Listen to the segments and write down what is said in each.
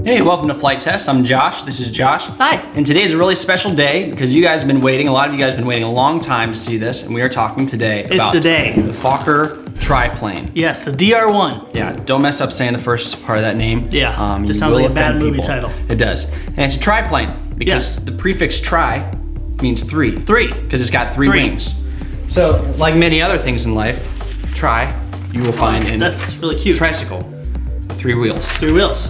Hey, welcome to Flight Test. I'm Josh. This is Josh. Hi. And today is a really special day because you guys have been waiting. A lot of you guys have been waiting a long time to see this, and we are talking today about the day. The Fokker Triplane. Yes, the DR1. Yeah, don't mess up saying the first part of that name. Yeah, you just sounds will like a bad offend movie people. title. It does. And it's a triplane because the prefix tri means three. Three. Because it's got three wings. So, like many other things in life, you will find in that's really cute. tricycle with 3 wheels. 3 wheels.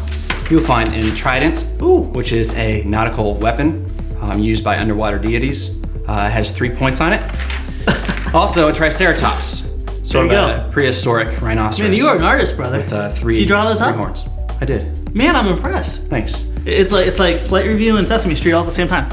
You'll find in trident, Ooh. which is a nautical weapon used by underwater deities. It has 3 points on it. Also a triceratops, sort of a prehistoric rhinoceros. Man, you are an artist, brother. With 3 You draw those up? horns. I did. Man, I'm impressed. Thanks. It's like Flight Review and Sesame Street all at the same time.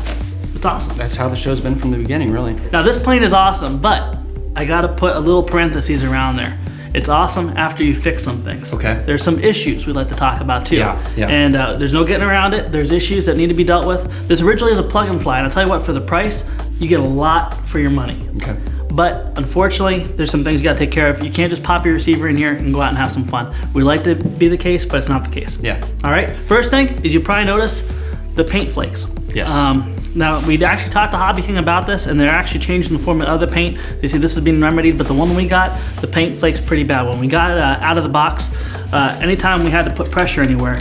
It's awesome. That's how the show's been from the beginning, really. Now this plane is awesome, but I gotta put a little parentheses around there. It's awesome after you fix some things. Okay. There's some issues we'd like to talk about too. Yeah. And there's no getting around it. There's issues that need to be dealt with. This originally is a plug and fly, and I'll tell you what, for the price, you get a lot for your money. Okay. But unfortunately, there's some things you gotta take care of. You can't just pop your receiver in here and go out and have some fun. We'd like to be the case, but it's not the case. Yeah. All right, first thing is you probably notice the paint flakes. Yes. Now, we'd actually talked to Hobby King about this, and they're actually changing the formula of the paint. They say this is being remedied, but the one we got, the paint flakes pretty bad. When we got it out of the box, anytime we had to put pressure anywhere,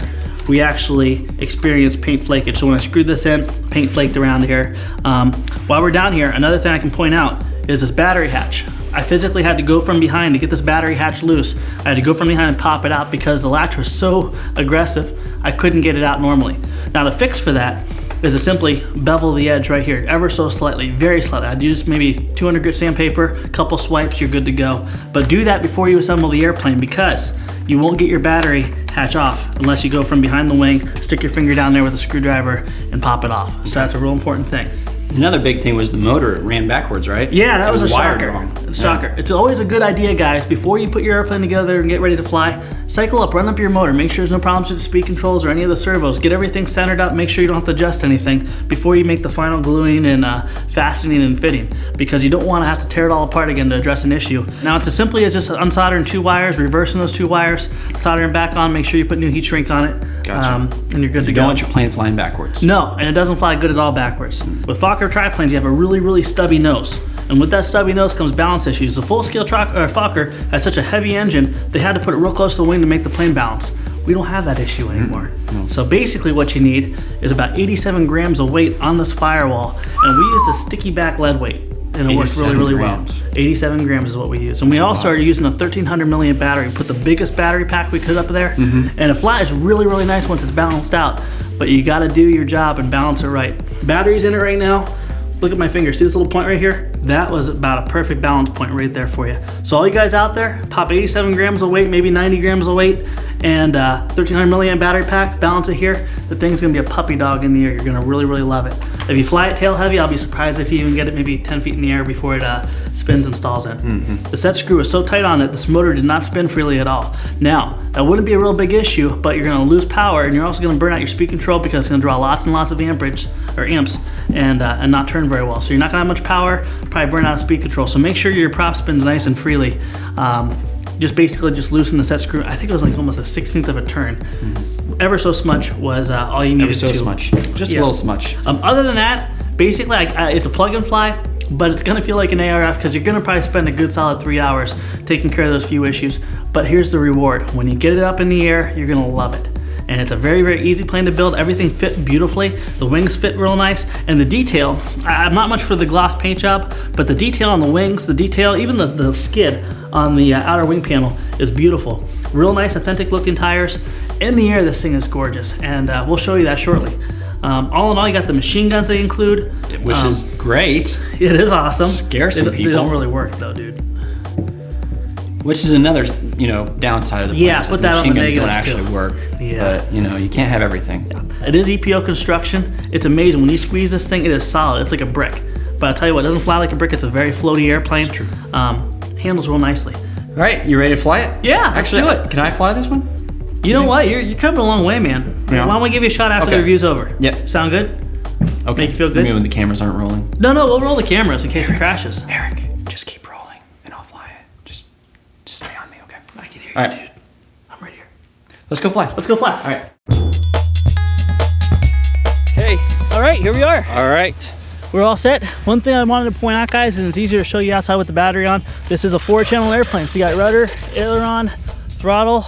we actually experienced paint flakage. So when I screwed this in, paint flaked around here. While we're down here, another thing I can point out is this battery hatch. I physically had to go from behind to get this battery hatch loose. I had to go from behind and pop it out because the latch was so aggressive, I couldn't get it out normally. Now the fix for that is to simply bevel the edge right here, ever so slightly, very slightly. I'd use maybe 200 grit sandpaper, a couple swipes, you're good to go. But do that before you assemble the airplane because you won't get your battery hatch off unless you go from behind the wing, stick your finger down there with a screwdriver and pop it off. So that's a real important thing. Another big thing was the motor ran backwards, right? Yeah, that was a wired shocker. wrong. Shocker. Yeah. It's always a good idea, guys, before you put your airplane together and get ready to fly, cycle up, run up your motor, make sure there's no problems with the speed controls or any of the servos. Get everything centered up, make sure you don't have to adjust anything before you make the final gluing and fastening and fitting, because you don't want to have to tear it all apart again to address an issue. Now, it's as simply as just unsoldering 2 wires, reversing those 2 wires, soldering back on, make sure you put new heat shrink on it, Gotcha. and you're good to You go. don't want your plane flying backwards. No, and it doesn't fly good at all backwards. With Fokker triplanes, you have a really stubby nose. And with that stubby nose comes balance issues. The full-scale Fokker had such a heavy engine, they had to put it real close to the wing to make the plane balance. We don't have that issue anymore. So basically what you need is about 87 grams of weight on this firewall, and we use a sticky back lead weight. And it works really well. 87 grams is what we use. And we also are using a 1300 milliamp battery. We put the biggest battery pack we could up there. And it flies really nice once it's balanced out. But you gotta do your job and balance it right. Battery's in it right now. Look at my finger, see this little point right here? That was about a perfect balance point right there for you. So all you guys out there, pop 87 grams of weight, maybe 90 grams of weight, and 1300 milliamp battery pack, balance it here. The thing's gonna be a puppy dog in the air. You're gonna really love it. If you fly it tail heavy, I'll be surprised if you even get it maybe 10 feet in the air before it spins and stalls in. The set screw is so tight on it, this motor did not spin freely at all. Now, that wouldn't be a real big issue, but you're gonna lose power and you're also gonna burn out your speed control because it's gonna draw lots and lots of amperage, or amps, and not turn very well. So you're not gonna have much power, probably burn out of speed control. So make sure your prop spins nice and freely. Just basically just loosen the set screw. I think it was like almost a 16th of a turn. Ever so smudge was all you needed to. Ever so smudge. Just a little smudge. Other than that, basically it's a plug and fly, but it's gonna feel like an ARF because you're gonna probably spend a good solid 3 hours taking care of those few issues. But here's the reward. When you get it up in the air, you're gonna love it. And it's a very easy plane to build. Everything fit beautifully. The wings fit real nice. And the detail, I'm not much for the gloss paint job, but the detail on the wings, the detail, even the skid on the outer wing panel is beautiful. Real nice, authentic looking tires. In the air, this thing is gorgeous. And we'll show you that shortly. All in all, you got the machine guns they include. Which is great. It is awesome. Scare some people. They don't really work though, dude. Which is another, downside of the plane. Yeah, put that on the machine guns don't negatives, actually too. work. Yeah. But, you can't have everything. It is EPO construction. It's amazing. When you squeeze this thing, it is solid. It's like a brick. But I'll tell you what, it doesn't fly like a brick. It's a very floaty airplane. It's true. Handles real nicely. All right, you ready to fly it? Yeah, Actually, let's do it. Can I fly this one? You know what? You're coming a long way, man. Yeah. Why don't we give you a shot after the review's over? Yep. Sound good? Okay. Make you feel good? You mean when the cameras aren't rolling? No, we'll roll the cameras in case it crashes. Eric, just keep rolling and I'll fly it. Just stay on me, okay? I can hear All you, right. dude. I'm right here. Let's go fly. Let's go fly. All right. All right, here we are. All right. We're all set. One thing I wanted to point out, guys, and it's easier to show you outside with the battery on, this is a 4-channel airplane. So you got rudder, aileron, throttle.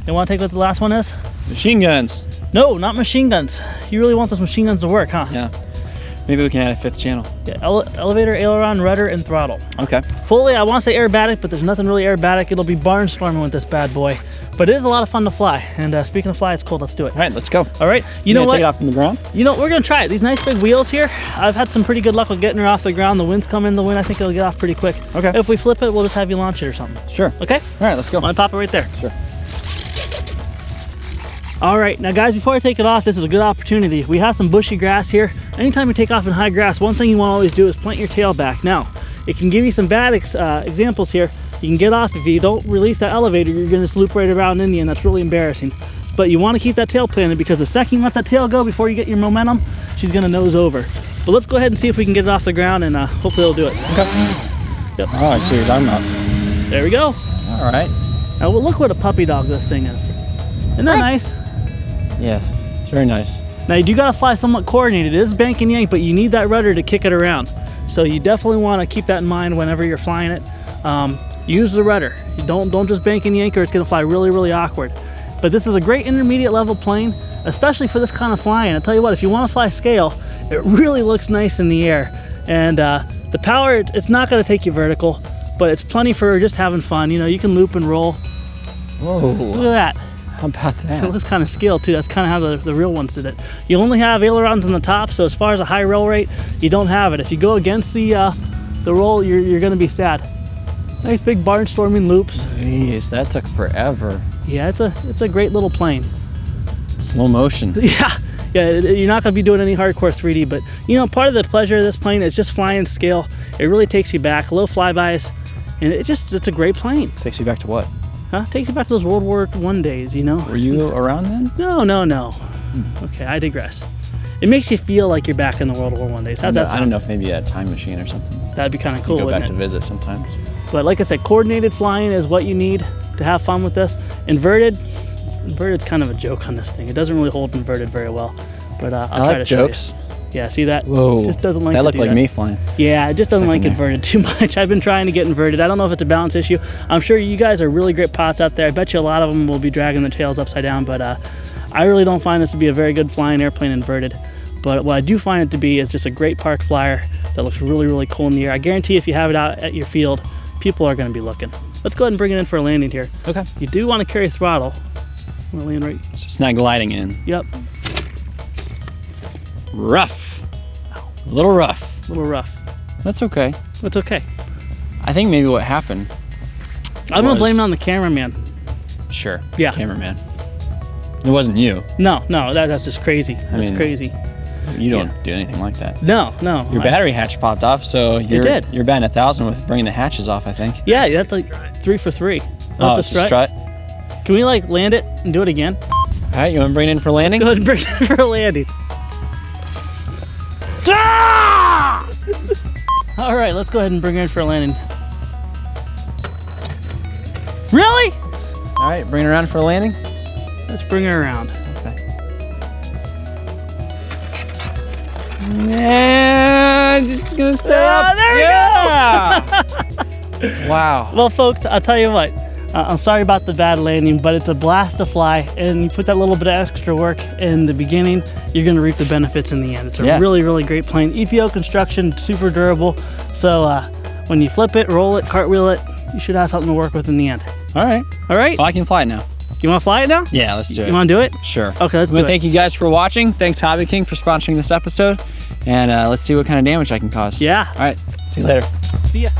You want to take what the last one is? Machine guns. No, not machine guns. You really want those machine guns to work, huh? Yeah. Maybe we can add a 5th channel. Yeah, elevator, aileron, rudder, and throttle. Okay. Fully, I want to say aerobatic, but there's nothing really aerobatic. It'll be barnstorming with this bad boy. But it is a lot of fun to fly. And speaking of fly, it's cold. Let's do it. All right, let's go. All right. You know what? Take it off from the ground? You know, we're going to try it. These nice big wheels here, I've had some pretty good luck with getting her off the ground. The wind's coming in the wind. I think it'll get off pretty quick. Okay. If we flip it, we'll just have you launch it or something. Sure. Okay? All right, let's go. Want to pop it right there? Sure. All right, now guys, before I take it off, this is a good opportunity. We have some bushy grass here. Anytime you take off in high grass, one thing you want to always do is plant your tail back. Now, it can give you some bad examples here. You can get off if you don't release that elevator, you're going to loop right around in you, and that's really embarrassing. But you want to keep that tail planted because the second you let that tail go before you get your momentum, she's going to nose over. But let's go ahead and see if we can get it off the ground, and hopefully it'll do it. Okay. Yep. Oh, I see what you're talking about. There we go. All right. Now, well, look what a puppy dog this thing is. Isn't that nice? Yes, it's very nice. Now you do gotta fly somewhat coordinated. It is bank and yank, but you need that rudder to kick it around. So you definitely want to keep that in mind whenever you're flying it. Use the rudder. You don't just bank and yank or it's gonna fly really, really awkward. But this is a great intermediate level plane, especially for this kind of flying. I'll tell you what, if you want to fly scale, it really looks nice in the air. And the power, it's not gonna take you vertical, but it's plenty for just having fun. You know, you can loop and roll. Whoa. Look at that. How about It that? looks kind of scaled too. That's kind of how the real ones did it. You only have ailerons on the top, so as far as a high roll rate, you don't have it. If you go against the roll, you're going to be sad. Nice big barnstorming loops. Jeez, that took forever. Yeah, it's a great little plane. Slow motion. Yeah, you're not going to be doing any hardcore 3D, but you know, part of the pleasure of this plane is just flying scale. It really takes you back, low flybys, and it's a great plane. Takes you back to what? Huh? Takes you back to those World War I days, you know? Were you around then? No. Okay, I digress. It makes you feel like you're back in the World War I days. How's that sound? I don't know if maybe you had a time machine or something. That'd be kind of cool, Go back wouldn't to it? visit sometimes. But like I said, coordinated flying is what you need to have fun with this. Inverted's kind of a joke on this thing. It doesn't really hold inverted very well. But I'll try to show jokes. you. Yeah, see that? Whoa. Just doesn't like that to looked do like that. me flying. Yeah, it just doesn't like Second there. inverted too much. I've been trying to get inverted. I don't know if it's a balance issue. I'm sure you guys are really great pilots out there. I bet you a lot of them will be dragging their tails upside down, but I really don't find this to be a very good flying airplane inverted. But what I do find it to be is just a great park flyer that looks really, really cool in the air. I guarantee if you have it out at your field, people are going to be looking. Let's go ahead and bring it in for a landing here. Okay. You do want to carry throttle. I'm going to land right. So it's not gliding in. Yep, Rough. A little rough. a little rough. That's okay. It's okay. I think maybe what happened. I'm going to blame it was- on the cameraman. Sure. Yeah. Cameraman. It wasn't you. No, that's just crazy. That's mean, crazy. You don't do anything like that. No. Your battery hatch popped off, so you're did. you're batting 1,000 with bringing the hatches off, I think. Yeah, that's like 3 for 3. Oh, That's it's a strut. Can we like land it and do it again? All right, you want to bring it in for landing? Go ahead and bring it in for a landing. Ah! All right, let's go ahead and bring her in for a landing. Really? All right, bring it around for a landing. Let's bring her around. Okay. Yeah, just gonna stay up. There we go. Wow. Well, folks, I'll tell you what. I'm sorry about the bad landing, but it's a blast to fly, and you put that little bit of extra work in the beginning, you're going to reap the benefits in the end. It's a really, really great plane. EPO construction, super durable. So when you flip it, roll it, cartwheel it, you should have something to work with in the end. All right. All right? Well, I can fly it now. You want to fly it now? Yeah, let's do it. You want to do it? Sure. Okay, let's do Well, it. thank you guys for watching. Thanks, Hobby King, for sponsoring this episode. And let's see what kind of damage I can cause. Yeah. All right. See you later. See ya.